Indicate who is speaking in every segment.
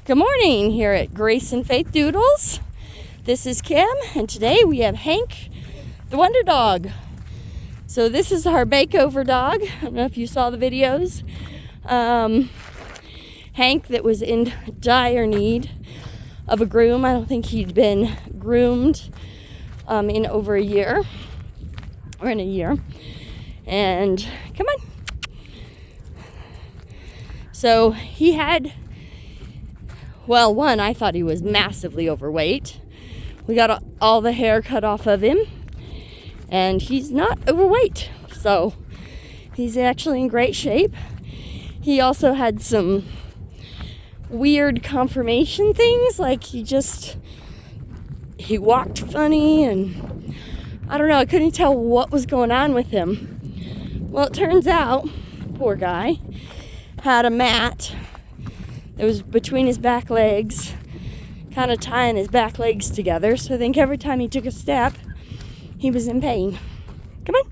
Speaker 1: Good morning here at Grace and Faith Doodles. This is Kim, and today we have Hank, the Wonder Dog. So this is our makeover dog. I don't know if you saw the videos. Hank that was in dire need of a groom. I don't think he'd been groomed in over a year, or in a year. And come on. So he had, well, one, I thought he was massively overweight. We got all the hair cut off of him, and he's not overweight. So he's actually in great shape. He also had some weird conformation things, like he walked funny, and I don't know, I couldn't tell what was going on with him. Well, it turns out, poor guy, had a mat that was between his back legs, kind of tying his back legs together. So I think every time he took a step, he was in pain. Come on.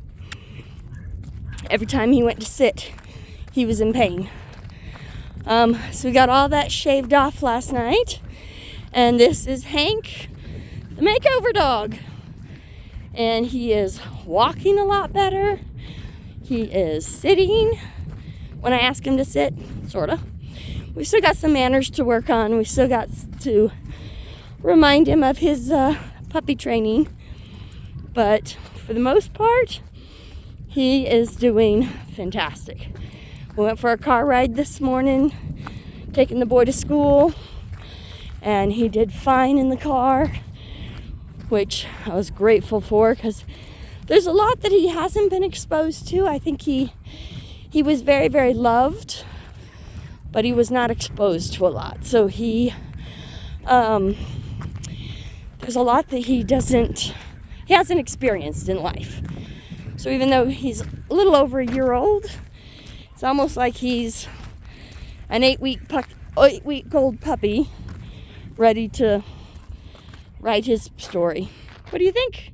Speaker 1: Every time he went to sit, he was in pain. So we got all that shaved off last night. And this is Hank, the makeover dog. And he is walking a lot better. He is sitting when I ask him to sit, sort of. We've still got some manners to work on. We still got to remind him of his puppy training. But for the most part, he is doing fantastic. We went for a car ride this morning, taking the boy to school, and he did fine in the car, which I was grateful for, because there's a lot that he hasn't been exposed to. I think he was very, very loved, but he was not exposed to a lot. So there's a lot that he hasn't experienced in life. So even though he's a little over a year old, it's almost like he's an 8-week-old puppy ready to write his story. What do you think?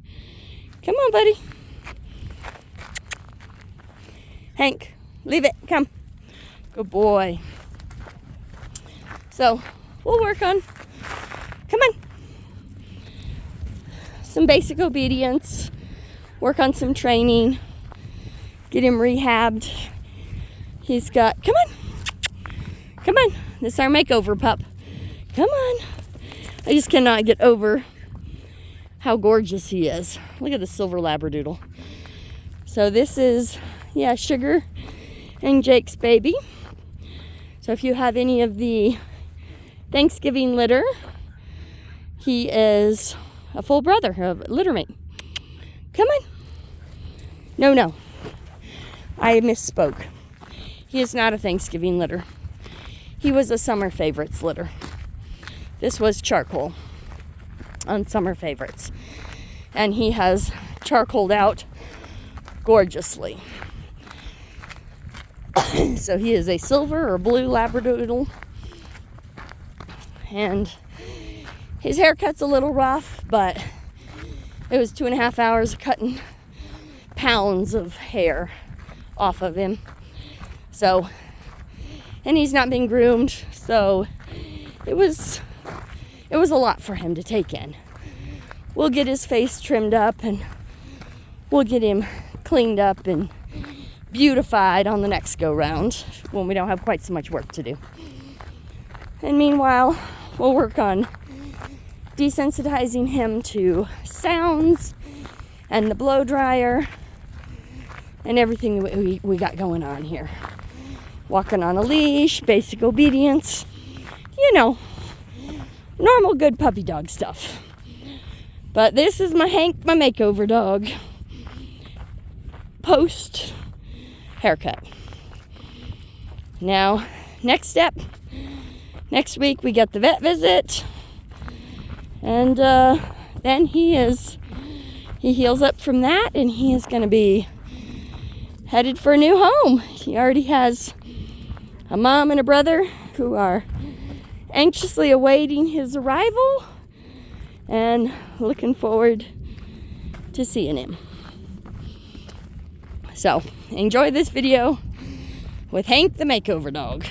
Speaker 1: Come on, buddy. Hank, leave it. Come. Good boy. So we'll work on, come on, some basic obedience, work on some training, get him rehabbed. He's got, come on, this is our makeover pup. Come on. I just cannot get over how gorgeous he is. Look at the silver labradoodle. So this is, Sugar and Jake's baby. So if you have any of the Thanksgiving litter, he is a full brother, a litter mate. Come on. No. I misspoke. He is not a Thanksgiving litter. He was a Summer Favorites litter. This was charcoal on Summer Favorites. And he has charcoaled out gorgeously. So he is a silver or blue labradoodle. And his haircut's a little rough, but it was 2.5 hours of cutting pounds of hair off of him. So, and he's not been groomed, so it was a lot for him to take in. We'll get his face trimmed up, and we'll get him cleaned up and beautified on the next go round when we don't have quite so much work to do. And meanwhile, we'll work on desensitizing him to sounds and the blow dryer and everything we got going on here. Walking on a leash, basic obedience, normal good puppy dog stuff. But this is my Hank, my makeover dog, post haircut. Now, next step, next week we get the vet visit, and then he heals up from that, and he is going to be headed for a new home. He already has a mom and a brother who are anxiously awaiting his arrival and looking forward to seeing him. So, enjoy this video with Hank the makeover dog.